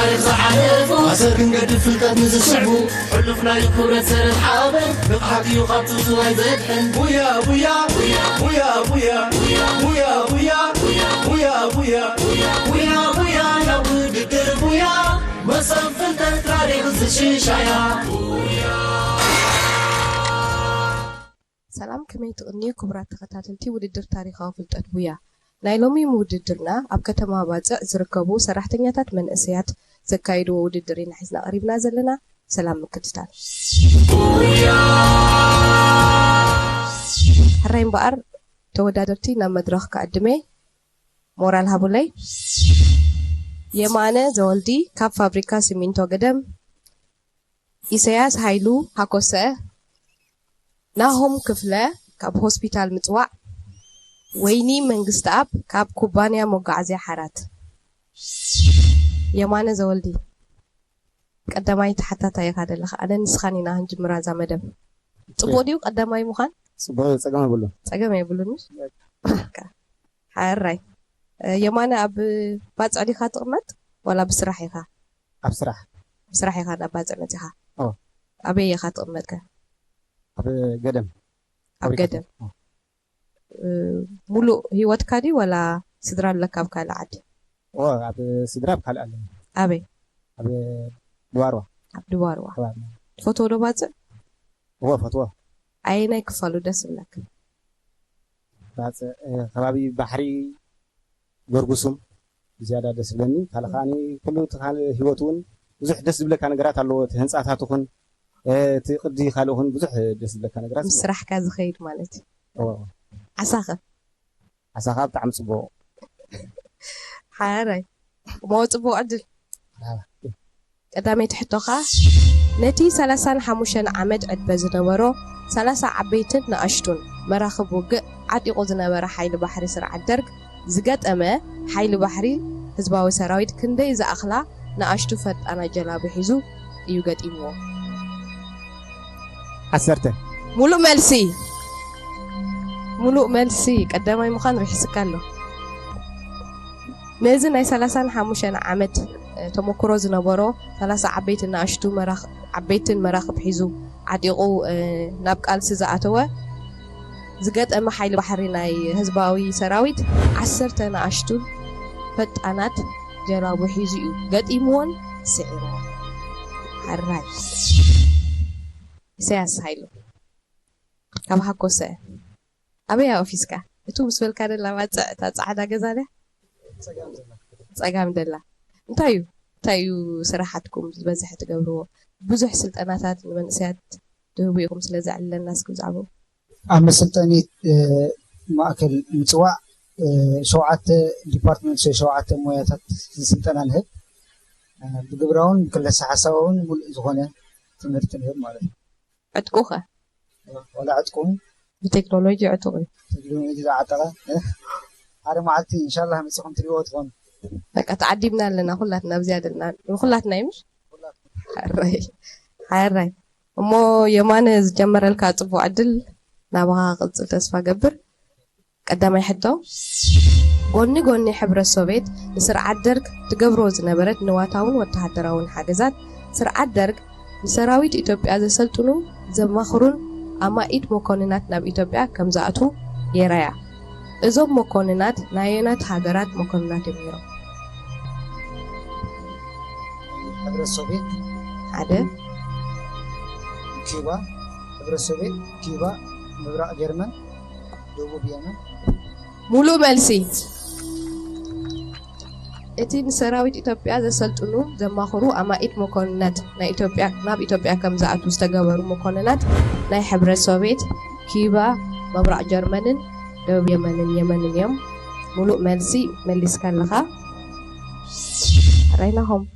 تاريخ عارفو أسر كنقد فلتات نزسعبو حلفنا يكورة سرد حابن بقحك يقابتو زواي زدحن بويا بويا بويا بويا بويا بويا بويا بويا بويا بويا نود الدربويا مصف فلتات تاريخ زشيشايا سلام كمية تغنية كبرى تخطاتلتي وددر تاريخها فلتات بويا نايلومي موددرنا أب كتما باجع زركبو سرحتنياتات من أسيات زكايدو وددرين حزنا قريبنا زلنا سلام مكتتال حرين بقر تودادرتي نا مدرخ كأدمي مورال هابولي يمانة زولدي كاب فابريكا سيمينتو قدم إسياس هايلو هاكوسة ناهم كفلة كاب هوسبيتال متوع ويني منجست أب كاب كوبانيا مقعزي حارات يمانة زولدي قدامي تحت تايق هذا اللخ أنا نسخاني ناهن جمرة زمدم تبوديو قدامي مخان سبحان سقام يقولون سقام يقولونش حراي يمانة أب باز علي خاطرمت ولا بسرحيها بسرحيها أنا باز عليها أبي خاطرمتك أبي قدم ملو هيوت كادي ولا سدران لك أب كلا عادي أبي سدراب كلا أبي دواروا فوتو لو باز هو فتوى عينك فالو دس لك باز خبابي بحري غرغسم زيادة دس بلني خلقاني كله تخال هيوتون بزح دس بلك أنا قرأت على هنساتها تكون تقدي خالوهن بزح دس بلك أنا قرأت مسرح كاز خير مالتي عساخة بتعم صبو حاراي وما صبو عدل قدامي تحتوخا نتي 35 عمد عد زنبرو 3 عبيتن نأشتون مراخب وقع عديقو زنبرا حيل بحري سرع الدرق زقات أما حيل بحري هزباوي سراويد كندي إذا أخلا نأشتو فت أنا جلابي حيزو يوجد إيمو عسرته ملو ملسي قدامي مخان رح يسكاله نزن أي 35 عمد تمكرو زنبرو 3 عبيت ناشتو عبيتن مراخب حيزو عديقو نابقال سزاتوا زقات أما حيل بحري ناي هزباوي سراويت 10 ناشتو فتانات جلابو حيزو قد إيمون سعيرو حراي سياس هايلو كم حكو سعي أبي يا أوفيسكا إتو مسؤول كان لما تصعد جزالة صقام دلا تايو صراحتكم بزح تقبروا بزح سلطناتات المنسيات دهبيكم سلازعل للناس كوزعبوا أما سلطني مأكل متوع شوعات ديبارتمنت شوعات موياتات سلطنا الهب بقبراون كل سحساون ملزخونة تمرت الهب مالك عتقوخة ولا عتقون بتكنولوجيا عتقوي تكنولوجيا عتقة هذا معلتي إن شاء الله مسخون تريوت فون لك أتعديبنا لنا خلاتنا بزيادة لنا خلاتنا يمش حراي أمو يمان جمر الكاتب وعدل نابها قصة تسفى قبر قدام يحدو قوني حبر السوفيت لسرعة درك تقبرو زنبرت نواتاون وتحدراون حاجزات سرعة درك لسراويت إثيوبيا زسلطنو زماخرون أما إيد مكوننات ناب إثيوبيا كم زاتو يرايا إذا مكوننات ناينات حاجرات مكوننات ميرو حبر السوفيت عادة كيوبا حبر السوفيت كيوبا مبرق جرمن دوبو بيمن مولو ملسي إتي نسراويت إثيوبيا زسلطنو زماخرو أما إيد مكوننات نا إثيوبيا ناب إثيوبيا كم زاتو استجابرو مكوننات ناي حبر السوفيت كيوبا مبرق جرمن دوب يمن يوم مولو ملسي مليس كان لها رأيناهم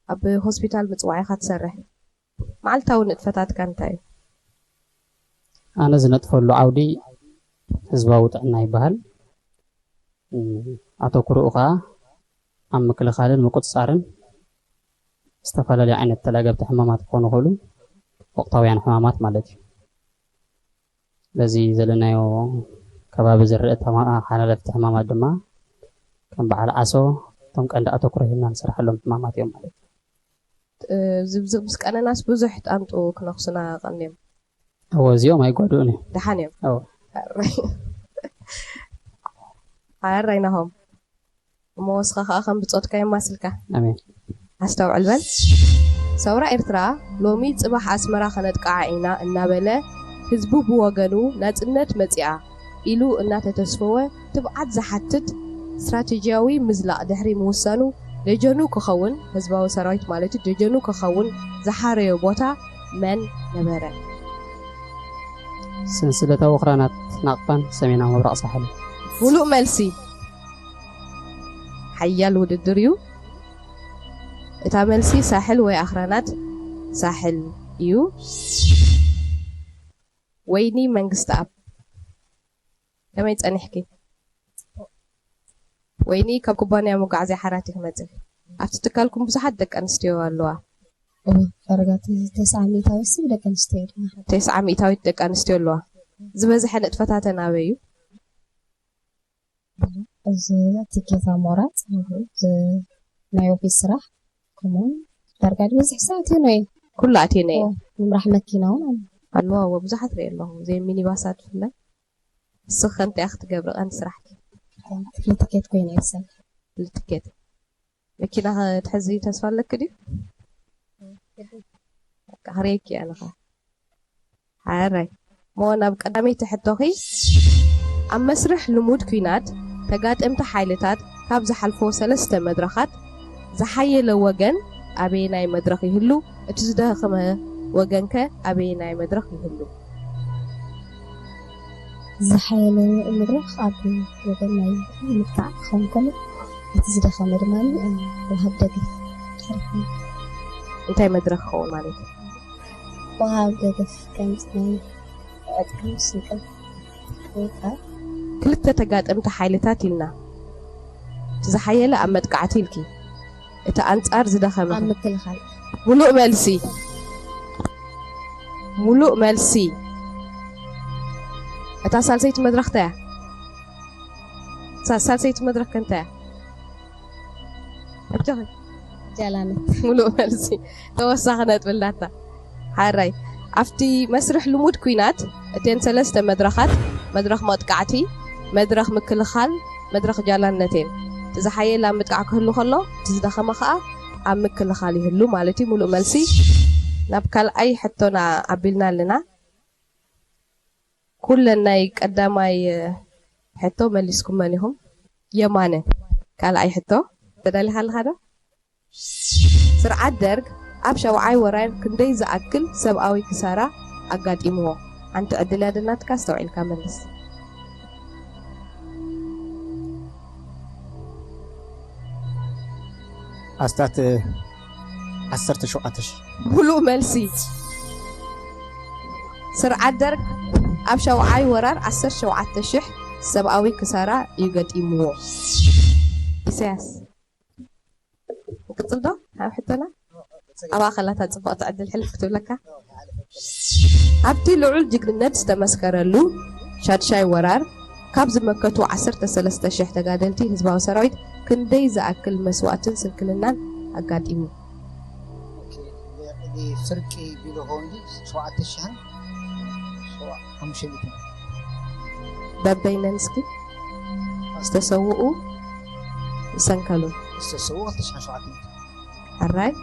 أب هوسبيتال متوعي خات سره معلتاو نتفتات كانتاي أنا زنطفل عودي حزباو طعنا يبهل أتوكروها أم كل خالد مقصارن استفلا لي عين التلاقى حمامات كونو خلو وقتاوي عن حمامات مالتي لذي زلنايو كباب زرقت حلالفت حمامات دما كان بعد عصو تم كان أتوكره لنا نسرح لهم حمامات يوم مالتي ዝብዝቕ ምስ ቀነናስ ብዙሕ ጣምጡ ክነኽሱና ቀኒዮም እዚኦም ኣይጓድኡን እዮም ድሓን እዮም ሓራይናሆም እሞ ወስኻ ከዓ ከም ብፆትካ የማስልካ ኣሜን ኣስተውዕል በል ሰውራ ኤርትራ ሎሚ ጽባሕ ኣስመራ ከነጥቃዓ ኢና እናበለ ህዝቡ ብወገኑ ናጽነት መጺኣ ኢሉ እናተተስፈወ ትብዓት ዝሓትት ስትራቴጂያዊ ምዝላቕ ድሕሪ ምውሳኑ ደጀኑ ክኸውን ህዝባዊ ሰራዊት ማለት ደጀኑ ክኸውን ዝሓረዮ ቦታ መን ነበረ? ሰንሰለታዊ ኣኽራናት ናቕፋን ሰሜናዊ ምብራቕ ሳሕል ሙሉእ መልሲ ሓያል ውድድር እዩ እታ መልሲ ሳሕል ወይ ኣኽራናት ሳሕል እዩ ወይኒ መንግስቲ ኣብ ከመይ ጸኒሕኪ ወይኒ ካብ ኩባንያ መጓዓዝያ ሓራቲ ክመጽእ ኣብቲ ትካልኩም ብዙሓት ደቂ ኣንስትዮ ኣለዋ ፈረጋት 900 ደቂ ኣንስትዮ ድማ 900 ደቂ ኣንስትዮ ኣለዋ ዝበዝሐ ንጥፈታተን ኣበይ እዩ እዚ ትኬታ ሞራት ናይ ኦፊስ ስራሕ ከምኡ ዳርጋ ብዙሕ ሰዓት እዩ ነይ ኩሉ ኣትየ ነይ ምምራሕ መኪና እውን ኣለዋ ብዙሓት ርኢ ኣለኹ ዘይ ሚኒባሳት ብፍላይ ንስኽ እንታይ ክትገብሪ ቀንዲ ስራሕኪ ትኬት ኮይነ ይሰብ ትኬት መኪና ትሕዚ ተስፋ ኣለክ ድዩ ክሪአኪ ኣነኻ ሓራይ ሞ ናብ ቀዳመይቲ ሕቶኺ ኣብ መስርሕ ልሙድ ኩናት ተጋጠምቲ ሓይልታት ካብ ዝሓልፎ 3 መድረኻት ዝሓየለ ወገን ኣበይ ናይ መድረኽ ይህሉ እቲ ዝደኸመ ወገን ከ ኣበይ ናይ መድረኽ ይህሉ ዝሓየለ መድረኽ ኣብ ወገን ናይ ምክታዕ ክኸውን ከሎ እቲ ዝደኸመ ድማ ወሃብ ደገፍ እንታይ መድረኽ ክኸውን ማለት እዩ ወሃብ ደገፍ ከምዚ ናይ ዕጥቅም ስንቅል ክልተ ተጋጠምቲ ሓይልታት ኢልና እቲ ዝሓየለ ኣብ መጥቃዕቲ ኢልኪ እቲ ኣንጻር ዝደኸመ ኣብ ምክልኻል ሙሉእ መልሲ እታ ሳልሰይቲ መድረኽ እንታይ እያ ሳልሰይቲ መድረኽ ከንታይ እያ ጃላነት ሙሉእ መልሲ ተወሳኺ ነጥብላታ ሓራይ ኣብቲ መስርሕ ልሙድ ኩናት እተን 3 መድረኻት መድረኽ መጥቃዕቲ መድረኽ ምክልኻል መድረኽ ጃላነት እየን እቲ ዝሓየለ ኣብ ምጥቃዕ ክህሉ ከሎ እቲ ዝደኸመ ከዓ ኣብ ምክልኻል ይህሉ ማለት እዩ ሙሉእ መልሲ ናብ ካልኣይ ሕቶና ኣቢልና ኣለና ኩለን ናይ ቀዳማይ ሕቶ መሊስኩም መን ኢኹም የማነ ካልኣይ ሕቶ ተዳሊኻ ኣለኻ ዶ ስርዓት ደርግ ኣብ 7ይ ወራር ክንደይ ዝኣክል ሰብኣዊ ክሳራ ኣጋጢምዎ ሓንቲ ዕድል ያደናትካ ዝተውዒልካ መልስ ኣስታት 17,000 ሙሉእ መልሲ ስርዓት ደርግ ኣብ 7ይ ወራር 17,000 ሰብኣዊ ክሳራ ይገጢምዎ ኢሳያስ ቅጽል ዶ ኣብ ሕቶና ኣብ ኣኸላታ ጽቡቕቲ ዕድል ሕልፍ ክትብለካ ኣብቲ ልዑል ጅግንነት ዝተመስከረሉ ሻድሻይ ወራር ካብ ዝመከቱ 13,000 ተጋደልቲ ህዝባዊ ሰራዊት ክንደይ ዝኣክል መስዋዕትን ስንክልናን ኣጋጢሙ ፍርቂ ቢልሆን 7,000 500 በበይነን እስኪ ዝተሰውኡ ዝሰንከሉ ዝተሰውኡ 2,700 ሓራይ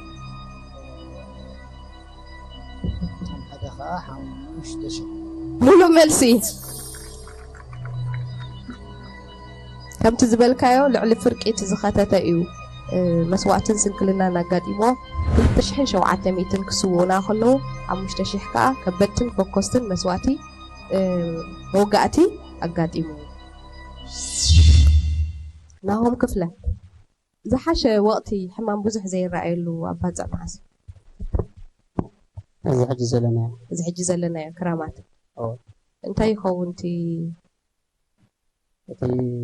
ሓደ ከዓ 5,000 ሙሉእ መልሲ ከምቲ ዝበልካዮ ልዕሊ ፍርቂት ዝኸተተ እዩ መስዋዕትን ስንክልናን ኣጋጢሞ 2,700 ክስውኡና ከለዉ 5,000 ከዓ ከበድትን ፎኮስትን መስዋዕቲ መውጋእቲ ኣጋጢሙ ናሆም ክፍለ ዝሓሸ ወቕቲ ሕማም ብዙሕ ዘይረኣየሉ ኣባፅዕ መዓስ እዚ ሕጂ ዘለናዮ ክራማት እንታይ ይኸውን እቲ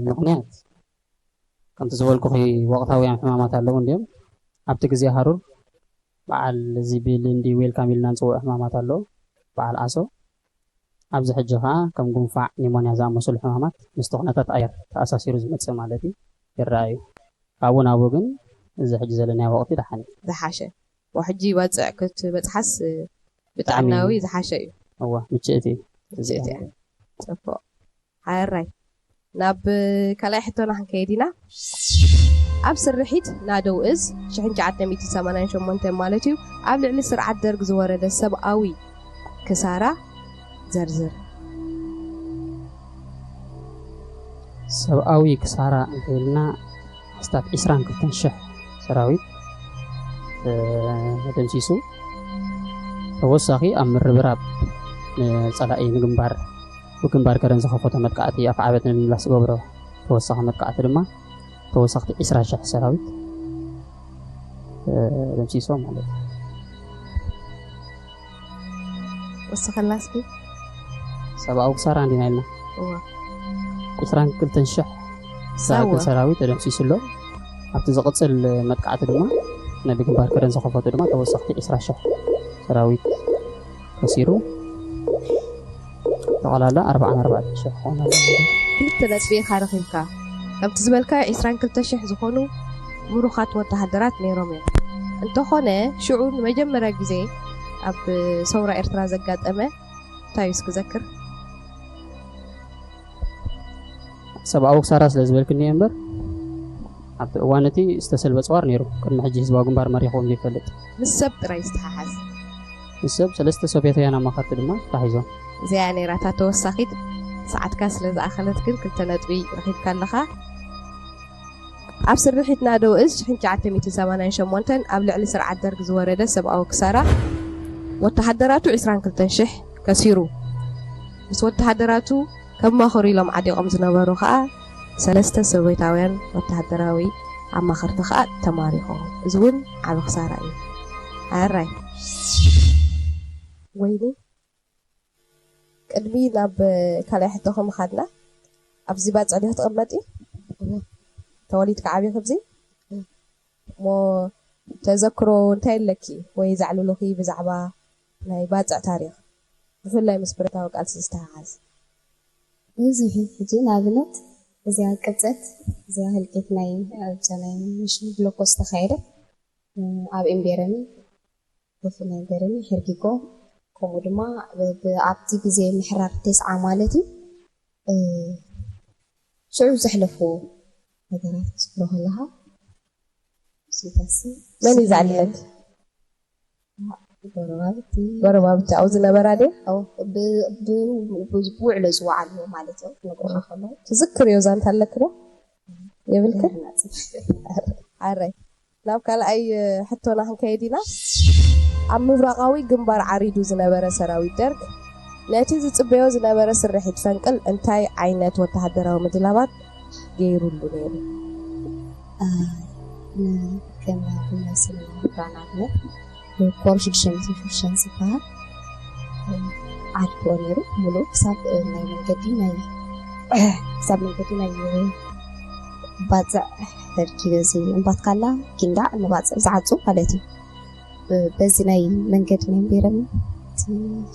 ምክንያት ከምቲ ዝበልኩ ወቕታውያን ሕማማት ኣለዉ እንዲኦም ኣብቲ ግዜ ሃሩር በዓል ዚብል እንዲ ዌልካም ኢልና ንፅውዕ ሕማማት ኣለዉ በዓል ዓሶ ኣብዚ ሕጂ ከዓ ከም ጉንፋዕ ኒሞንያ ዝኣመሰሉ ሕማማት ምስቲ ኩነታት ኣየር ተኣሳሲሩ ዝመፅእ ማለት እዩ ይረኣዩ ካብኡ ናብኡ ግን እዚ ሕጂ ዘለናዮ ወቕቲ ድሓን ዝሓሸ وحجي واتع كنت بتحس بتعناوي زحاشي هو متشئتي صفو هاي ناب كلاي حتى نحن كيدينا أبصر رحيت نادو إز شحن جعتنا 188 مالتيو قبل على سرعة درج زوارد السبعوي كسارة زرزر سبعوي كسارة قلنا استاف إسران كفتن شح سراويت مدن سيسو توساقي أمر براب صلاحي نجمبار وجمبار كرن زخفة متقعتي أفعبتنا من بس جبره توساق متقعت لما توساقي إسران شح سراويت مدن سيسو مالك وسخ اللاسكي سبعو كسارة عندنا لنا إسران كفتن شح ساكن سراويت مدن سيسو له ኣብቲ ዝቕፅል መጥቃዕቲ ድማ ነቢ ግንባር ከረን ዝኸፈቱ ድማ ተወሳኽቲ 20 ሽሕ ሰራዊት ከሲሩ ጠቕላላ 44 ሽሕ ኾነ ክልተ ነጥቢኻ ረኺብካ ከምቲ ዝበልካ 22 ሽሕ ዝኾኑ ምሩኻት ወተሃደራት ነይሮም እዮም እንተኾነ ሽዑ ንመጀመርያ ግዜ ኣብ ሰውራ ኤርትራ ዘጋጠመ እንታይ እዩ ክዘክር ሰብኣዊ ክሳራ ስለ ዝበልክኒ እምበር ኣብቲ እዋነቲ ዝተሰልበ ፀዋር ነይሩ ቅድሚ ሕጂ ህዝባዊ ግንባር መሪኾም ዘይፈልጥ ምስ ሰብ ጥራይ ዝተሓሓዝ ምስ ሰብ ሰለስተ ሶቪየታውያን ኣማኸርቲ ድማ ተታሒዞም እዚኣ ነይራታ ተወሳኺት ሰዓትካ ስለ ዝኣኸለት ግን ክልተ ነጥቢ ረኺብካ ኣለኻ ኣብ ስርሒት ናደው እዝ 1988 ኣብ ልዕሊ ስርዓት ደርጊ ዝወረደ ሰብኣዊ ክሳራ ወተሃደራቱ 22,000 ከሲሩ ምስ ወተሃደራቱ ከማኸሩ ኢሎም ዓዲቖም ዝነበሩ ከዓ ሰለስተ ሶቪየታውያን ወተሃደራዊ ኣማኸርቲ ከዓ ተማሪኾም እዚ እውን ዓብ ክሳራ እዩ ኣራይ ወይኒ ቅድሚ ናብ ካልኣይ ሕቶኹም ኻድና ኣብዚ ባፅዕ ዲኻ ትቕመጢ ተወሊድካ ዓብዪ ክብዚ እሞ ተዘክሮ እንታይ ኣለኪ ወይ ዛዕልሉኺ ብዛዕባ ናይ ባፅዕ ታሪክ ብፍላይ ምስ ብረታዊ ቃልሲ ዝተሓሓዝ እዚ ሕጂ ንኣብነት እዚኣ ቅብፀት እዚኣ ህልቂት ናይ ኣብዘናይ ሚሽን ብሎኮስ ተኻይደ ኣብ ኤምቤረሚ ብፍላይ ኤምቤረሚ ሕርጊጎ ከምኡ ድማ ኣብቲ ግዜ ምሕራር ተስዓ ማለት እዩ ሽዑ ዘሕለፉ ነገራት ረኸለኻ ሲታሲ መን እዩ ዝዓልለክ ጎረባብቲ ኣብኡ ዝነበራ ደ ብውዕሎ ዝወዓሉ ማለት እዩ ክነግሩኻ ከለዉ ትዝክር እዮ ዛንታ ኣለክ ዶ የብልክን ኣራይ ናብ ካልኣይ ሕቶና ክንከይድ ኢና ኣብ ምብራቃዊ ግንባር ዓሪዱ ዝነበረ ሰራዊት ደርግ ነቲ ዝፅበዮ ዝነበረ ስርሒት ፈንቅል እንታይ ዓይነት ወተሃደራዊ ምድላባት ገይሩሉ ነይሩ ከም ብመስል ብራናብነት ኮር 666 ዝበሃል ዓሪድዎ ነይሩ ሙሉእ ክሳብ ናይ መንገዲ ናይ ባፅዕ ደርጊ በዚ እምባትካላ ጊንዳዕ ንባፅዕ ዝዓፁ ማለት እዩ በዚ ናይ መንገዲ ናይ ኤምቤረሚ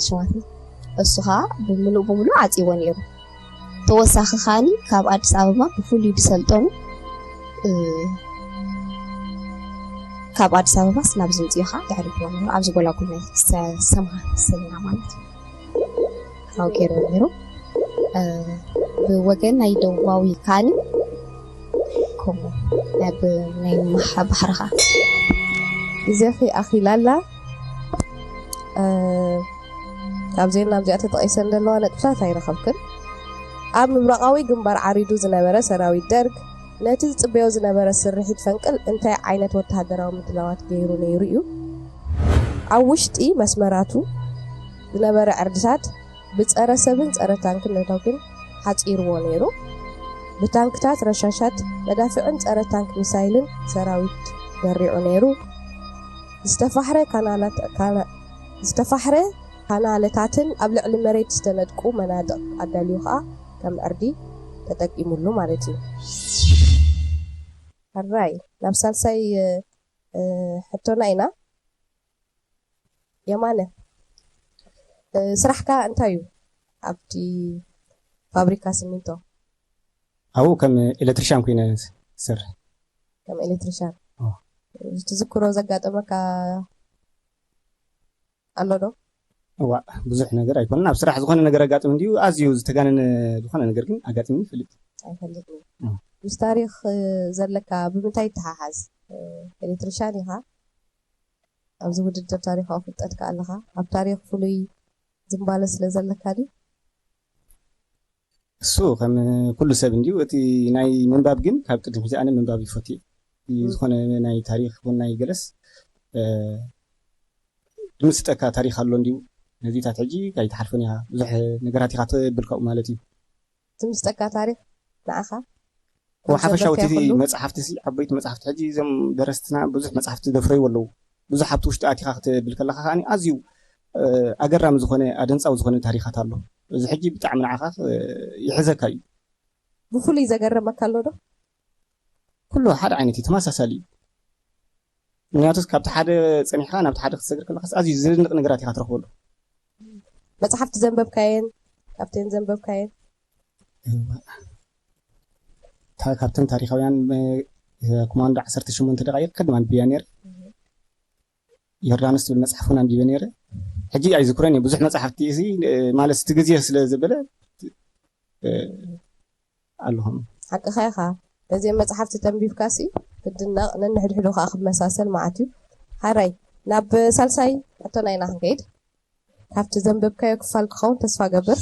ሽማት እሱ ከዓ ብሙሉእ ዓፂዎ ነይሩ ተወሳኺ ኻኒ ካብ ኣዲስ ኣበባ ብፍሉይ ድሰልጠኑ ካብ ኣዲስ ኣበባ ናብ ዝምፅኡ ከዓ ይዕርፍዎ ነይሩ ኣብ ዝጎላጉል ናይ ሰምሃ ሰሊና ማለት እዩ ካብኡ ገይርዎ ነይሩ ብወገን ናይ ደቡባዊ ካኒ ከምኡ ናብ ናይ ባሕሪ ከዓ ግዜኺ ኣኺላላ ካብዚአን ናብዚኣ ተጠቒሰን ዘለዋ ነጥብታት ኣይረኸብክን ኣብ ምብራቃዊ ግንባር ዓሪዱ ዝነበረ ሰራዊት ደርግ ነቲ ዝፅበዮ ዝነበረ ስርሒት ፈንቅል እንታይ ዓይነት ወተሃደራዊ ምድላዋት ገይሩ ነይሩ እዩ ኣብ ውሽጢ መስመራቱ ዝነበረ ዕርድታት ብፀረ ሰብን ፀረ ታንክን ነታውክን ሓፂርዎ ነይሩ ብታንክታት ረሻሻት መዳፍዕን ፀረ ታንክ ሚሳይልን ሰራዊት ደሪዑ ነይሩ ዝተፋሕረ ካናለታትን ኣብ ልዕሊ መሬት ዝተነጥቁ መናድቕ ኣዳልዩ ከዓ ከም ዕርዲ ተጠቂሙሉ ማለት እዩ ኣራይ ናብ ሳልሳይ ሕቶና ኢና የማነ ስራሕካ እንታይ እዩ ኣብቲ ፋብሪካ ሲሚንቶ ኣብኡ ከም ኤሌክትሪሻን ኮይነ ዝሰርሕ ከም ኤሌክትሪሻን ትዝክሮ ዘጋጠመካ ኣሎ ዶ ዋ ብዙሕ ነገር ኣይኮነን ኣብ ስራሕ ዝኾነ ነገር ኣጋጥም እንዲሁ ኣዝዩ ዝተጋነነ ዝኾነ ነገር ግን ኣጋጥም ይፍልጥ ኣይፈልጥን ምስ ታሪክ ዘለካ ብምንታይ ተሓሓዝ ኤሌክትሪሻን ኢኻ ኣብዚ ውድድር ታሪካዊ ፍልጠትካ ኣለኻ ኣብ ታሪክ ፍሉይ ዝምባለ ስለ ዘለካ ድዩ እሱ ከም ኩሉ ሰብ እንዲሁ እቲ ናይ ምንባብ ግን ካብ ቅድም ሕዚ ኣነ ምንባብ ይፈትይ ዝኾነ ናይ ታሪክ ወይ ናይ ገለስ ድምስጠካ ታሪክ ኣሎ እንዲሁ ነዚታት ሕጂ ከይተሓልፈን ኢኻ ብዙሕ ነገራት ኢኻ ትብል ካብኡ ማለት እዩ ድምስጠካ ታሪክ ንዓኻ ወሓፈሻዊ እቲ መፅሓፍቲ ዓበይቲ መፅሓፍቲ ሕጂ እዞም ደረስትና ብዙሕ መፅሓፍቲ ዘፍረዩ ኣለዉ ብዙሕ ኣብቲ ውሽጢ ኣቲኻ ክትብል ከለኻ ከዓኒ ኣዝዩ ኣገራሚ ዝኾነ ኣደንፃዊ ዝኾነ ታሪካት ኣሎ እዚ ሕጂ ብጣዕሚ ንዓኻ ይሕዘካ እዩ ብፍሉይ ዘገረመካ ኣሎ ዶ ኩሉ ሓደ ዓይነት እዩ ተመሳሳሊ እዩ ምክንያቱስ ካብቲ ሓደ ፀኒሕካ ናብቲ ሓደ ክትሰግር ከለካ ኣዝዩ ዝድንቕ ነገራት ኢኻ ትረኽበሉ መፅሓፍቲ ዘንበብካየን ካብተን ዘንበብካየን ካብተን ታሪካውያን ኮማንዶ 18 ደቂቕ ቅድም ኣንቢያ ነይረ ዮርዳኖስ ትብል መፅሓፍ እውን ኣንቢበ ነይረ ሕጂ ኣይዝክሮን ብዙሕ መፅሓፍቲ እዚ ማለት እቲ ግዜ ስለ ዘበለ ኣለኹም ሓቂኻ ኢኻ ነዚኦም መፅሓፍቲ ተንቢብካሲ ክድነቕ ነንሕድሕዱ ከዓ ክመሳሰል ማለት እዩ ሃራይ ናብ ሳልሳይ ሕቶና ኢና ክንከይድ ካብቲ ዘንበብካዮ ክፋል ክኸውን ተስፋ ገብር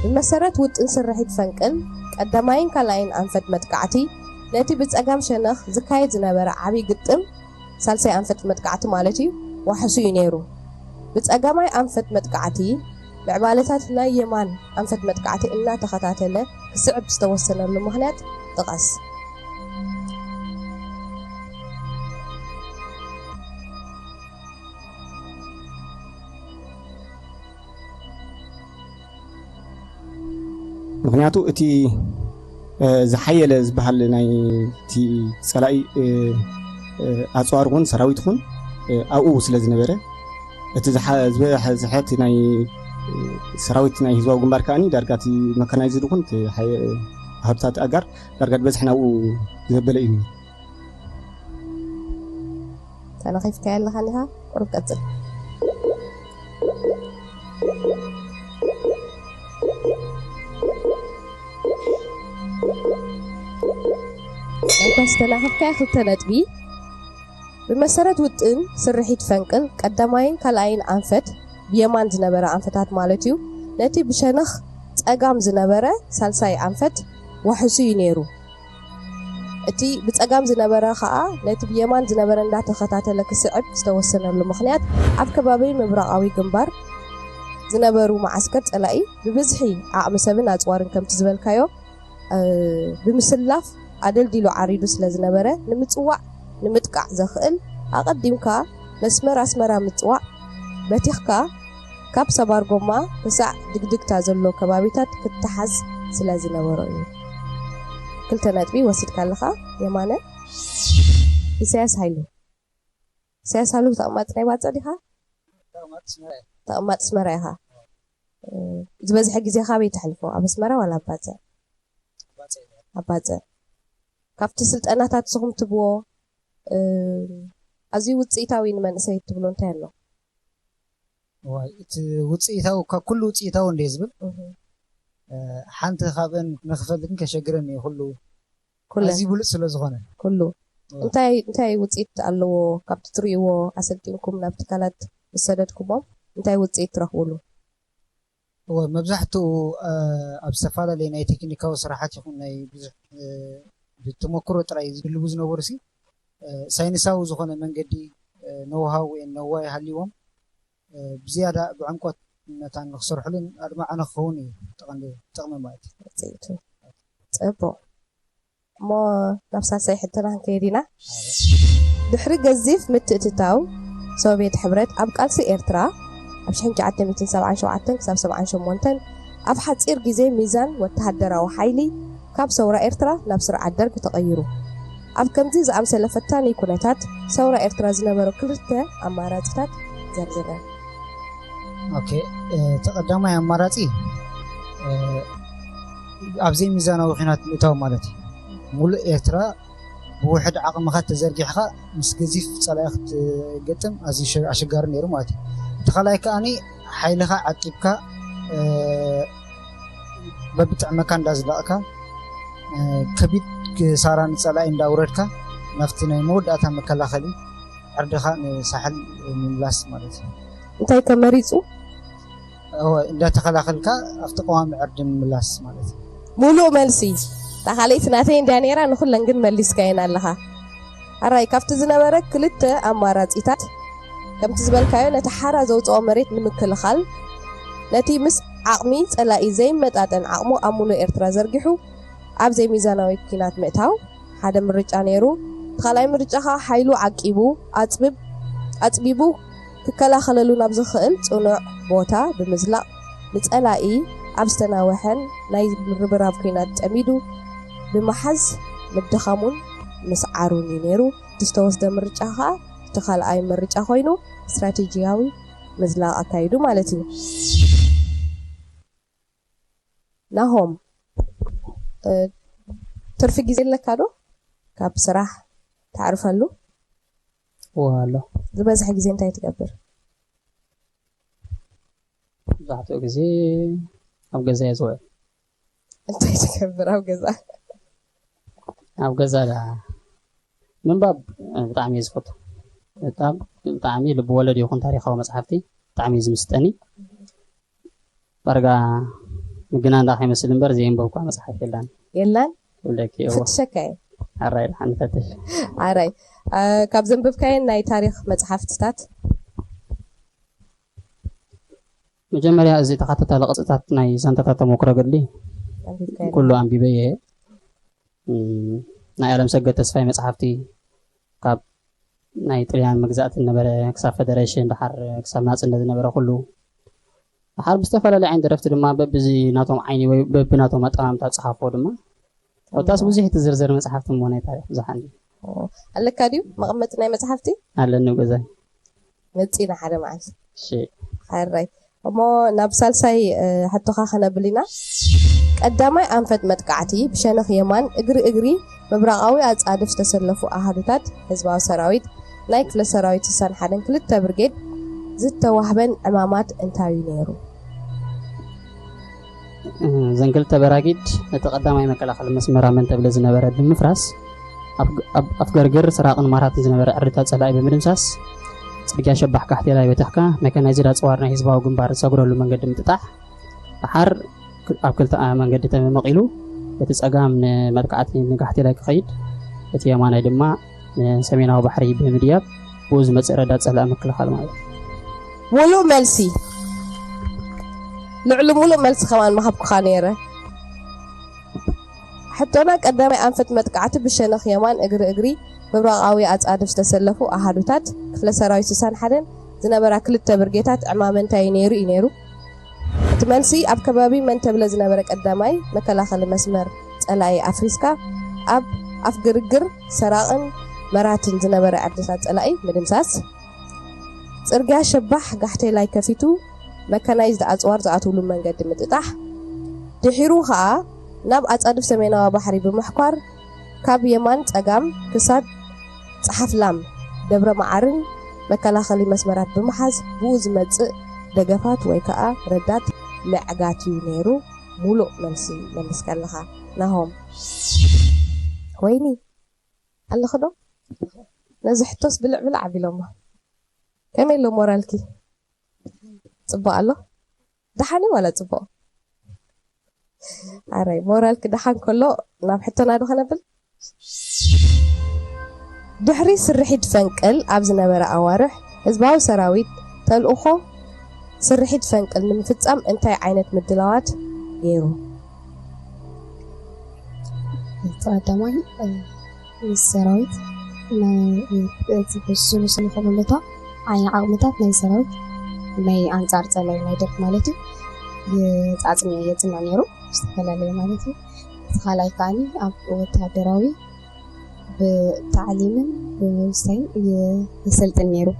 ብመሰረት ውጥን ስርሒት ፈንቅል ቀዳማይን ካልኣይን ኣንፈት መጥቃዕቲ ነቲ ብፀጋም ሸነኽ ዝካየድ ዝነበረ ዓብይ ግጥም ሳልሳይ ኣንፈት መጥቃዕቲ ማለት እዩ ዋሕሱ እዩ ነይሩ ብፀጋማይ ኣንፈት መጥቃዕቲ ምዕባለታት ናይ የማን ኣንፈት መጥቃዕቲ እናተኸታተለ ክስዕብ ዝተወሰነሉ ምክንያት ጥቀስ ምክንያቱ እቲ ዝሓየለ ዝበሃል ናይ እቲ ፀላኢ ኣፅዋር እውን ሰራዊት እውን ኣብኡ ስለ ዝነበረ እቲ ዝሕት ናይ ሰራዊት ናይ ህዝባዊ ግንባር ከዓኒ ዳርጋ እቲ መካናይዝድ እውን ሃብታት ኣጋር ዳርጋ በዝሒ ናብኡ ዘበለ እዩ ተነኺፍካ ያለኻ ኒኻ ቁርብ ቀፅል ተስተናኸፍካ ክልተ ነጥቢ ብመሰረት ውጥን ስርሒት ፈንቅል ቀዳማይን ካልኣይን ኣንፈት ብየማን ዝነበረ ኣንፈታት ማለት እዩ ነቲ ብሸነኽ ፀጋም ዝነበረ ሳልሳይ ኣንፈት ዋሕሱ እዩ ነይሩ እቲ ብፀጋም ዝነበረ ከዓ ነቲ ብየማን ዝነበረ እንዳተኸታተለ ክስዕብ ዝተወሰነሉ ምክንያት ኣብ ከባቢ ምብራቃዊ ግንባር ዝነበሩ ማዓስከር ፀላኢ ብብዝሒ ዓቕሚ ሰብን ኣፅዋርን ከምቲ ዝበልካዮ ብምስላፍ ኣደልዲሉ ዓሪዱ ስለ ዝነበረ ንምፅዋዕ ንምጥቃዕ ዘኽእል ኣቐዲምካ መስመር ኣስመራ ምፅዋዕ በቲኽካ ካብ ሰባር ጎማ ክሳዕ ድግድግታ ዘሎ ከባቢታት ክትሓዝ ስለ ዝነበሮ እዩ ክልተ ነጥቢ ወሲድካ ኣለኻ የማነ ኢሳያስ ሃይሉ ተቕማጥ ናይ ባፀ ዲኻ ተቕማጥ ኣስመራ ኢኻ ዝበዝሐ ግዜ ካበይ ተሕልፎ ኣብ ኣስመራ ዋላ ኣብ ባፀ ካብቲ ስልጠናታት ንስኹም ትብዎ ኣዝዩ ውፅኢታዊ ንመንእሰይ ትብሎ እንታይ ኣሎ እቲ ውፅኢታዊ ካብ ኩሉ ውፅኢታዊ እንደ ዝብል ሓንቲ ካብአን ንክፈልጥን ከሸግረን እዩ ኩሉ ኣዝዩ ብሉፅ ስለ ዝኾነ ኩሉ እንታይ ውፅኢት ኣለዎ ካብቲ ትሪእዎ ኣሰልጢንኩም ናብ ትካላት ወሰደድኩሞም እንታይ ውፅኢት ትረኽብሉ መብዛሕትኡ ኣብ ዝተፈላለዩ ናይ ቴክኒካዊ ስራሓት ይኹን ናይ ብዙሕ ብተመክሮ ጥራይ ዝድልቡ ዝነበሩ ሲ ሳይንሳዊ ዝኾነ መንገዲ ነውሃው ወይ ነዋይ ሃሊዎም ብዝያዳ ብዕምቆት ነታን ንክሰርሕሉን ኣድማዕ ንክኸውን እዩ ጥቕሚ ማለት እዩ ፅቡቕ እሞ ናብ ሳልሳይ ሕቶና ክንከይድ ኢና ድሕሪ ገዚፍ ምትእትታው ሶቪየት ሕብረት ኣብ ቃልሲ ኤርትራ ኣብ 1977 ክሳብ 78 ኣብ ሓፂር ግዜ ሚዛን ወተሃደራዊ ሓይሊ ካብ ሰውራ ኤርትራ ናብ ስርዓት ደርጊ ተቐይሩ ኣብ ከምዚ ዝኣምሰለ ፈታኒ ኩነታት ሰውራ ኤርትራ ዝነበሩ ክልተ ኣማራፂታት ዘርዝረ ኦኬ ተቐዳማይ ኣማራፂ ኣብዘይ ሚዛናዊ ኩናት ምእታው ማለት እዩ ሙሉእ ኤርትራ ብውሕድ ዓቕምኻ ተዘርጊሕካ ምስ ገዚፍ ፀላኢ ክትገጥም ኣዝዩ ኣሸጋሪ ነይሩ ማለት እዩ تخلي كأني حيلها عتيبك ببتعمك عند أزلاءك كبيت ساران سلا إن داورتك نفتنا يمود أتهم كلا خلي عردها سحل من لاس مالتي أنت كمريض هو إذا تخلك أفتقوها من عرض من لاس مالتي مولو ملسي تخلي سنتين دانيرا نخل لنجن مليس كاين لها الرأي كافت زنبرك كلت أمارات إتات كم تزبل كايو نتحرى زوج أمريت نمكل خال نتي مس عقمي تلا إزاي متأتن عقمو أمونو إرترا زرجحو أب زي ميزانوي كينات متاو هذا مرج أنيرو تخلي مرجها حيلو عقيبو أتبيبو كلا خللو نبز خل صنع بوتا بمزلا متألاقي أبستنا وحن نايز بربراب كينات أميدو بمحز مدخامون مسعروني نيرو تستوس ده مرجها تخلي أي مرج أخوينو استراتيجياوي مزلا أكايدو مالتي نهم ترفي جزيل لك هذا كاب صراحة تعرف هلو والله زبازح جزين تاي تكبر زحتو جزي أو جزا يزوي أنت تكبر أو جزا أو جزا لا من باب طعمي يزفط طعمي اللي بولد يكون تاريخ أو مصحفتي طعمي زمستني برجع مجنان داخل مسلم برزين بوقع مصحف يلان ولا كي هو فتشكاي عراي الحين فتش عراي كاب زنبب كاين ناي تاريخ مصحفتات مجمريا زي تخطط لقطات ناي سنتات تموكر قدلي كله عم بيبيه ناي علم سجل تسفاي مصحفتي كاب ناي طليان مجزات النبره كساف فدريشن بحر كساف ناس النبره كله بحر بستفلا لعين درفت دما ببزي ناتهم عيني وببناتهم مطعم تصحفوا دما وتاس بزي تزرزر مصحفت موناي تاريخ زحني قال لك كاديو مقمت ناي مصحفتي على انه غزاي مصينا حدا معك شيء حراي اما نابسال ساي حتى خاخنا بلينا قداماي انفت متقعتي بشنخ يمان اجري مبرقاوي اصادف تسلفوا احدታት حزباو سراويت ناي كل سراويت سان حدن كلتا برجيد زتوهبن امامات انتاوي نيرو زنقل تبراجيد تقدماي مكلاخل مسمرا من تبل زنبره بمفراس افغرغر سراقن مارات زنبره ارتا صلاي بمدمساس ጽርግያ ሸባሕ ካሕቲ ላይ በተሕካ መካናይዝድ ኣፅዋርና ህዝባዊ ግንባር ዝሰግረሉ መንገዲ ምጥጣሕ ባሓር ኣብ ክልተ መንገዲ ተመቂሉ እቲ ጸጋም ንመልክዓት ንጋሕቲ ላይ ክኸይድ እቲ የማናይ ድማ ሰሜናዊ ባሕሪ ብምድያብ ብኡዝ መፅእ ረዳት ፀላእ ምክልኻል ማለት ሙሉእ መልሲ ልዕሊ ሙሉእ መልሲ ከማን መሃብኩኻ ነይረ ሕቶና ቀዳማይ ኣንፈት መጥቃዕቲ ብሸነኽ የማን እግሪ مبرقاوي أصادف تسلفوا أحدታት ክፍለ ሰራዊት 61 ዝነበራ ክልተ ብርጌታት ዕማመንታይ ነይሩ እትመልሲ ኣብ ከባቢ መንተብለ ዝነበረ ቀዳማይ መከላኸሊ መስመር ጸላይ ኣፍሪስካ ኣብ ኣፍግርግር ሰራቕን መራትን ዝነበረ ዓድታት ጸላይ ምድምሳስ ጽርግያ ሸባሕ ጋሕቴ ላይ ከፊቱ መካናይዝድ ኣጽዋር ዝኣትውሉ መንገዲ ምጥጣሕ ድሒሩ ከዓ ናብ ኣጻድፍ ሰሜናዊ ባሕሪ ብምሕኳር ካብ የማን ጸጋም ክሳድ صحفلام دبر معرن مكلاخلي مسمرات بمحاز بوز مصء دغفات ወይ ከዓ ረዳት ለዕጋቲው ነይሩ ሙሉእ መልሲ መልስከለኻ ናሆም ወይኒ ኣለኸዶ ነዚ ሕቶስ ብልዕብል ዓቢሎማ ከመይ ሎ ሞራልኪ ጽቡቕ ኣሎ ደሓኒ ወላ ጽቡቕ ኣራይ ሞራልኪ ደሓን ከሎ ናብ ሕቶና ዶ ኸነብል ድሕሪ ስርሒት ፈንቅል ኣብ ዝነበረ ኣዋርሕ ህዝባዊ ሰራዊት ተልእኾ ስርሒት ፈንቅል ንምፍጻም እንታይ ዓይነት ምድላዋት ገይሩ ተቀዳማይ ሰራዊት በስሉ ስንፈልለታ ዓይን ዓቕምታት ናይ ሰራዊት ናይ ኣንጻር ጸላይ ናይ ደርፍ ማለት እዩ የጽና ነይሩ ዝተፈላለዩ ማለት እዩ ተኻላይ ካኒ ኣብ ወታደራዊ بتعليم بمستوى يسلطن نيرو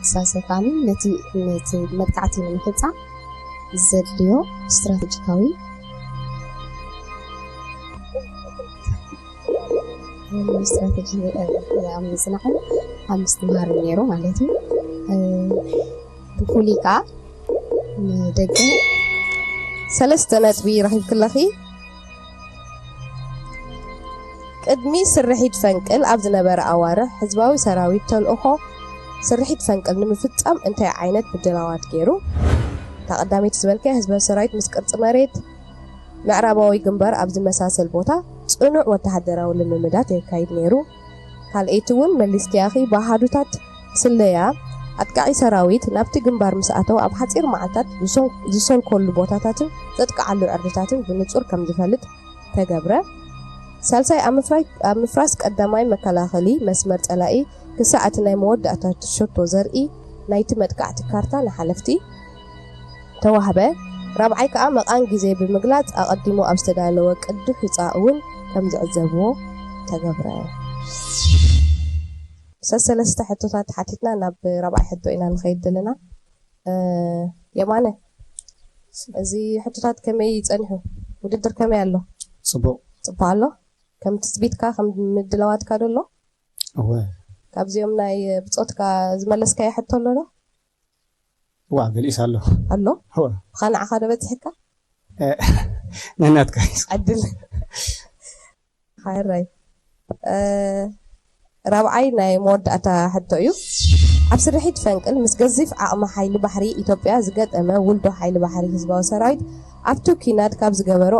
ساسة كامل نتي مدقعتي من الفتاة زدليو استراتيجيكاوي استراتيجي يعمل صناعي 5 ማር ነይሩ ማለት እዩ ብፉሊካ ንደገ 3 ነጥቢ ረኺብክለኺ ቅድሚ ስርሒት ፈንቅል ኣብ ዝነበረ ኣዋርሕ ህዝባዊ ሰራዊት ተልእኾ ስርሒት ፈንቅል ንምፍጻም እንታይ ዓይነት ምድላዋት ገይሩ? ተቐዳሚት ዝበልከ ህዝባዊ ሰራዊት ምስ ቅርፂ መሬት ምዕራባዊ ግንባር ኣብ ዝመሳሰል ቦታ ጽኑዕ ወተሃደራዊ ልምምዳት የካይድ ነይሩ። ካልአይቲ እውን መሊስኪያኺ ባህዱታት ስለያ ኣጥቃዒ ሰራዊት ናብቲ ግንባር ምስኣተው ኣብ ሓፂር መዓልታት ዝሰልኮሉ ቦታታትን ዘጥቃዓሉ ዕርድታትን ብንጹር ከም ዝፈልጥ ተገብረ። ሳልሳይ ኣብ ምፍራስ ቀዳማይ መከላኸሊ መስመር ጸላኢ ክሳዕ እቲ ናይ መወዳእታ ሸቶ ዘርኢ ናይቲ መጥቃዕቲ ካርታ ንሓለፍቲ ተዋህበ። ራብዓይ ከዓ መቓን ግዜ ብምግላጽ ኣቐዲሙ ኣብ ዝተዳለወ ቅዲ ሕፃእ እውን ከም ዝዕዘብዎ ተገብረ። ሰለስተ ሕቶታት ሓቲትና ናብ ራብዓይ ሕቶ ኢና ንኸይድ ዘለና። የማነ እዚ ሕቶታት ከመይ ይጸንሑ? ውድድር ከመይ ኣሎ? ጽቡቕ ኣሎ። ከም ትፅቢትካ ከም ምድላዋትካ ደሎ ካብዚኦም ናይ ብፆትካ ዝመለስካዮ ሕቶ ኣሎ ዶ? ገሊስ ኣሎ ብኸንዓኻ ዶ በፂሕካ? ነናትካ ዕድል ሓይራይ ራብዓይ ናይ መወዳእታ ሕቶ እዩ። ኣብ ስርሒት ፈንቅል ምስ ገዚፍ ዓቕሚ ሓይሊ ባሕሪ ኢትዮጵያ ዝገጠመ ውልዶ ሓይሊ ባሕሪ ህዝባዊ ሰራዊት ኣብቲ ኩናት ካብ ዝገበሮ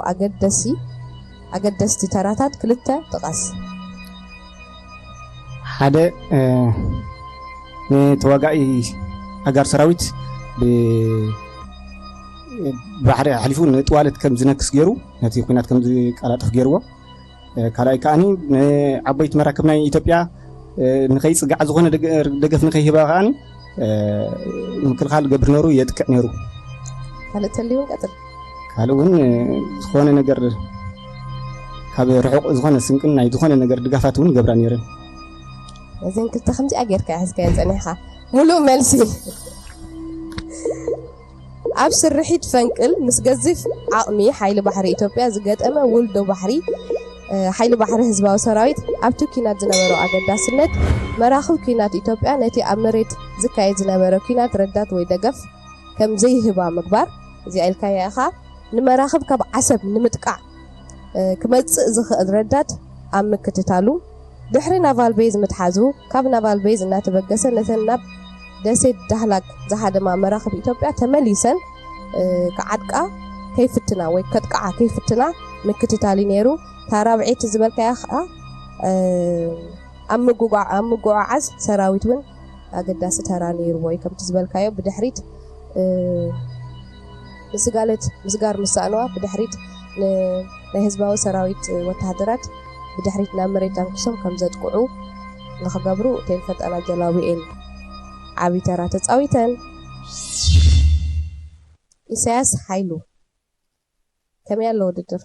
ኣገደስቲ ተራታት ክልተ ጥቀስ። ሓደ ተዋጋኢ ኣጋር ሰራዊት ብባሕሪ ሓሊፉ ንጥዋለት ከም ዝነክስ ገይሩ ነቲ ኩናት ከም ዝቀላጥፍ ገይርዎ። ካልኣይ ከዓኒ ዓበይቲ መራክብ ናይ ኢትዮጵያ ንኸይፅጋዕ ዝኾነ ደገፍ ንኸይህባ ከዓኒ ምክልኻል ገብር ነይሩ፣ የጥቅዕ ነይሩ። ካልእ ተልዩን ቀጥል። ካልእ እውን ዝኾነ ነገር ካብ ርሑቕ ዝኾነ ስንቅን ናይ ዝኾነ ነገር ድጋፋት እውን ገብራ ነይረን። እዘን ክልተ ከምዚኣ ጌርካ ሒዝካዮ ፀኒሕካ ሙሉእ መልሲ። ኣብ ስርሒት ፈንቅል ምስ ገዚፍ ዓቕሚ ሓይሊ ባሕሪ ኢትዮጵያ ዝገጠመ ውልዶ ባሕሪ ሓይሊ ባሕሪ ህዝባዊ ሰራዊት ኣብቲ ኩናት ዝነበሮ ኣገዳስነት መራኽብ ኩናት ኢትዮጵያ ነቲ ኣብ መሬት ዝካየድ ዝነበረ ኩናት ረዳት ወይ ደገፍ ከም ዘይህባ ምግባር። እዚኣ ኢልካያ ኢኻ ንመራኽብ ካብ ዓሰብ ንምጥቃዕ ክመፅእ ዝኽእል ረዳት ኣብ ምክትታሉ ድሕሪ ናቫል ቤዝ ምትሓዙ ካብ ናቫል ቤዝ እናተበገሰ ነተን ናብ ደሴት ዳህላክ ዝሃደማ መራኽብ ኢትዮጵያ ተመሊሰን ክዓጥቃ ከይፍትና ወይ ከጥቃዓ ከይፍትና ምክትታሊ ነይሩ። ታራብዒት ዝበልካያ ከዓ ኣብ ምጉዕዓዝ ሰራዊት እውን ኣገዳሲ ተራ ነይሩ ወይ ከምቲ ዝበልካዮ ብድሕሪት ምስጋር ምሳእነዋ ብድሕሪት ናይ ህዝባዊ ሰራዊት ወተሃደራት ብድሕሪት ናብ መሬት አንክሶም ከም ዘጥቅዑ ንኽገብሩ እተን ፈጠና ጀላዊኤን ዓብይ ተራ ተፃዊተን። ኢሳያስ ሓይሉ ከመይ ኣሎ ውድድር?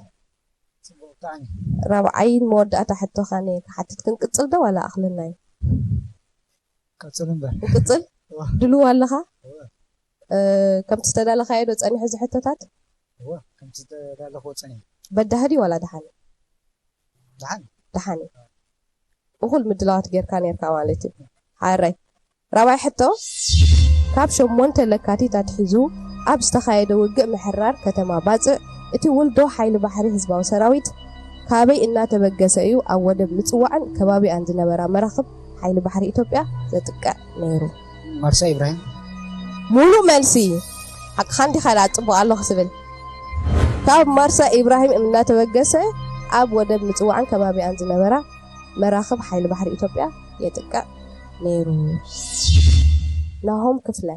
ራብዓይን መወዳእታ ሕቶኻ ክሓትት ክንቅፅል ዶ ዋላ ኣኽልናዮ? ቅፅል እምበር ንቅፅል ድልው ኣለኻ? ከምቲ ዝተዳለኻዮ ዶ ፀኒሑ እዚ ሕቶታት? ከምቲ ዝተዳለኽዎ ፀኒሑ በዳህዲ ዋላ ደሓኒ? ደሓኒ እኹል ምድላዋት ጌርካ ነርካ ማለት እዩ። ሓራይ ራብዓይ ሕቶ ካብ 8 ለካቲት ኣትሒዙ ኣብ ዝተኻየደ ውግእ ምሕራር ከተማ ባፅዕ እቲ ውልዶ ሓይሊ ባሕሪ ህዝባዊ ሰራዊት ካበይ እናተበገሰ እዩ ኣብ ወደብ ምፅዋዕን ከባቢኣን ዝነበራ መራኽብ ሓይሊ ባሕሪ ኢትዮጵያ ዘጥቅዕ ነይሩ? ማርሳ ኢብራሂም። ሙሉእ መልሲ ሓቅኻ እንዲኻ ዳ ፅቡቕ ኣለኹ ስብል ካብ ማርሳ ኢብራሂም እናተበገሰ ኣብ ወደብ ምፅዋዕን ከባቢኣን ዝነበራ መራኽብ ሓይሊ ባሕሪ ኢትዮጵያ የጥቅዕ ነይሩ። ናሆም ክፍለ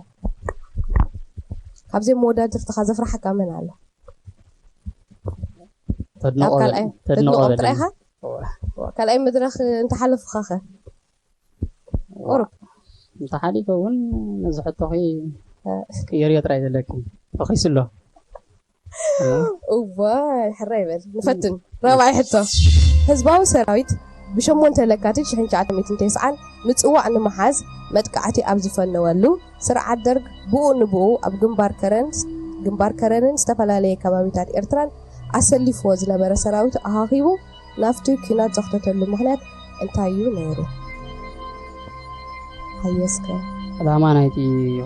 ካብዚ መወዳድርትኻ ዘፍራሕካ መን ኣሎ? ተድንቆ ጥራይኻ? ካልኣይ መድረኽ እንተሓለፍካ ኸ ቁሩብ እንተሓሊፈ እውን ነዚ ሕቶኺ ቅየርዮ ጥራይ ዘለኪ ፈኺሱ ኣሎ። እዋይ ሕራ ይበል ንፈትን። ራብዓይ ሕቶ ህዝባዊ ሰራዊት ብ8 ለካቲት 1990 ምፅዋዕ ንምሓዝ መጥቃዕቲ ኣብ ዝፈነወሉ ስርዓት ደርግ ብኡ ንብኡ ኣብ ግንባር ከረንን ዝተፈላለየ ከባቢታት ኤርትራን ኣሰሊፍዎ ዝነበረ ሰራዊት ኣኻኺቡ ናፍቲ ኩናት ዘኽተተሉ ምክንያት እንታይ እዩ ነይሩ? ሃየስከ ዕላማ ናይቲ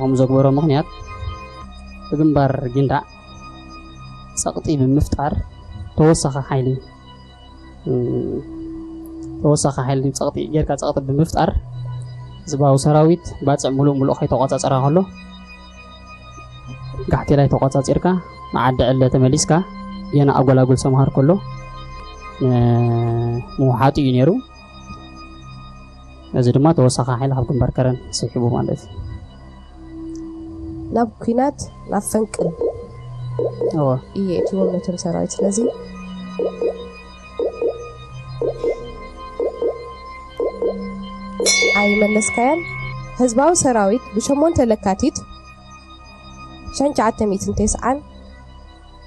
ከምኡ ዘግበሮ ምክንያት ብግንባር ጊንዳዕ ፀቕጢ ብምፍጣር ተወሳኺ ሓይሊ ፀቕጢ ጌርካ ፀቕጢ ብምፍጣር ህዝባዊ ሰራዊት ባፅዕ ሙሉእ ከይተቆፃፀራ ከሎ ጋሕቲ ላይ ተቆፃፂርካ ንዓዲ ዕለ ተመሊስካ ገና ኣጎላጉል ሰምሃር ከሎ ምውሓጡ እዩ ነይሩ እዚ ድማ ተወሳኺ ሓይሊ ካብ ግንባር ከረን ስሒቡ ማለት እዩ ናብ ኩናት ናብ ፈንቅል እየ እትዎም ነቶም ሰራዊት ስለዚ ኣይመለስካያን ህዝባዊ ሰራዊት ብ8 ለካቲት 1990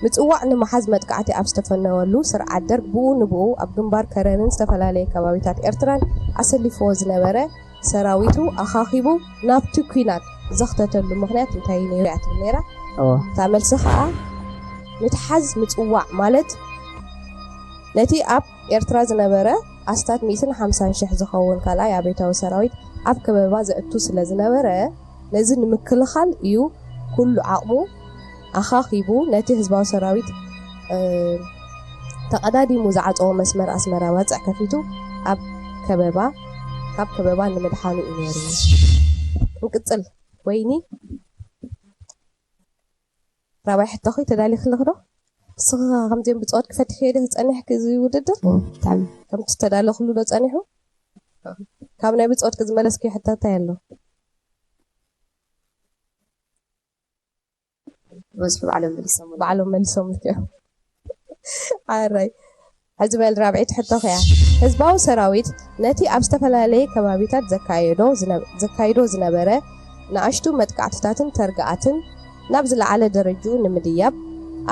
ምጽዋዕ ንምሓዝ መጥቃዕቲ ኣብ ዝተፈነወሉ ስርዓት ደርግ ብኡ ኣብ ግንባር ከረንን ዝተፈላለየ ከባቢታት ኤርትራን ኣሰሊፍዎ ዝነበረ ሰራዊቱ ኣኻኺቡ ናብቲ ኩናት ዘኽተተሉ ምክንያት እንታይ ነይሩ ነይራ ታመልሲ ከዓ ምትሓዝ ምጽዋዕ ማለት ነቲ ኣብ ኤርትራ ዝነበረ ኣስታት 150,000 ዝኸውን ካልኣይ ኣበይታዊ ሰራዊት ኣብ ከበባ ዘእቱ ስለ ዝነበረ ነዚ ንምክልኻል እዩ ኩሉ ዓቕሙ ኣኻኺቡ ነቲ ህዝባዊ ሰራዊት ተቐዳዲሙ ዝዓፀዎ መስመር ኣስመራ ባፅዕ ከፊቱ ኣብ ከበባ ንምድሓኑ እዩ ነይሩ ንቅፅል ወይኒ ራባይ ሕቶኺ ተዳሊኽልኽ ዶ ንስኻ ከምዚኦም ብፅወት ክፈትሕ ሄደ ክፀኒሕክ እዚ ውድድር ከምቲ ዝተዳለኽሉ ዶ ፀኒሑ ካብ ናይ ብፅወት ክዝመለስክ ሕቶታይ ኣሎ ወዝፍ بعلم መልሶም እዮም ኣራይ ሕዚ በል ራብዒት ሕቶኺ እያ ህዝባዊ ሰራዊት ነቲ ኣብ ዝተፈላለየ ከባቢታት ዘካይዶ ዝነበረ ንኣሽቱ መጥቃዕትታትን ተርጋኣትን ናብ ዝለዓለ ደረጅኡ ንምድያብ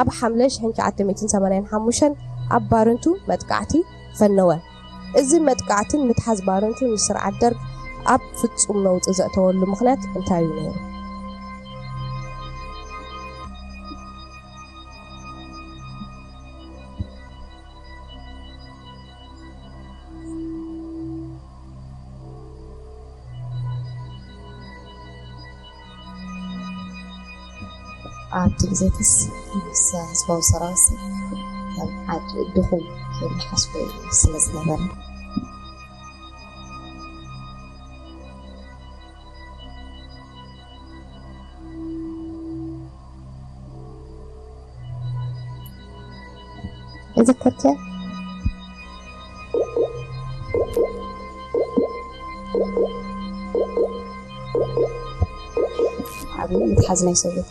ኣብ ሓምለ 1985 ኣብ ባርንቱ መጥቃዕቲ ፈነወ እዚ መጥቃዕትን ምትሓዝ ባርንቱ ንስርዓት ደርግ ኣብ ፍጹም ለውጢ ዘእተወሉ ምክንያት እንታይ እዩ ነይሩ ኣብቲ ግዜትስ ህዝባዊ ሰራዊት ዓዲ ድኹም ሓስቦ ስለ ዝነበረ እذكرك متحزنة يسوي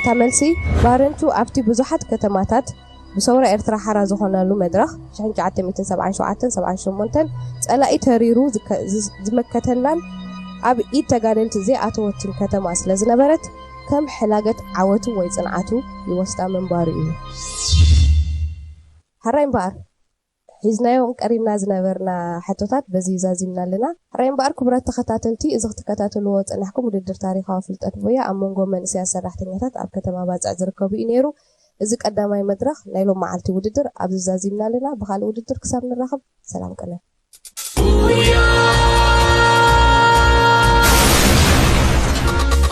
ተመልሲ ባረንቱ ኣብቲ ብዙሓት ከተማታት ብሰውራ ኤርትራ ሓራ ዝኾነሉ መድረኽ 1977-78 ፀላኢ ተሪሩ ዝመከተላን ኣብ ኢድ ተጋደልቲ ዘይኣተወትን ከተማ ስለ ዝነበረት ከም ሕላገት ዓወቱ ወይ ፅንዓቱ ይወስዳ ምንባሩ እዩ ሓራይ እምበር ሒዝናዮም ቀሪብና ዝነበርና ሕቶታት በዚ ዛዚምና ኣለና ሓራይ እምበር ክቡራት ተኸታተልቲ እዚ ክትከታተልዎ ፀናሕኩም ውድድር ታሪኻዊ ፍልጠት ቦያ ኣብ መንጎ መንእሰያት ሰራሕተኛታት ኣብ ከተማ ባፅዕ ዝርከቡ እዩ ነይሩ እዚ ቀዳማይ መድረኽ ናይ ሎም መዓልቲ ውድድር ኣብዚ ዛዚምና ኣለና ብካልእ ውድድር ክሳብ ንራኸብ ሰላም ቀነ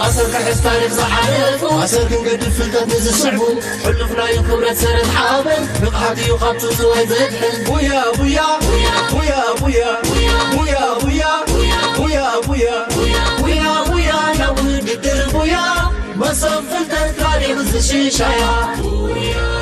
أصل كحس تاريخ زحالف أصل كنقد الفلتات نزل صعبون حلفنا يكبرت سرد حابن بقحتي يخبطو زواي زدحن بويا بويا بويا بويا بويا بويا بويا بويا بويا بويا بويا نود الدر بويا ما صفلت تاريخ الشيشة بويا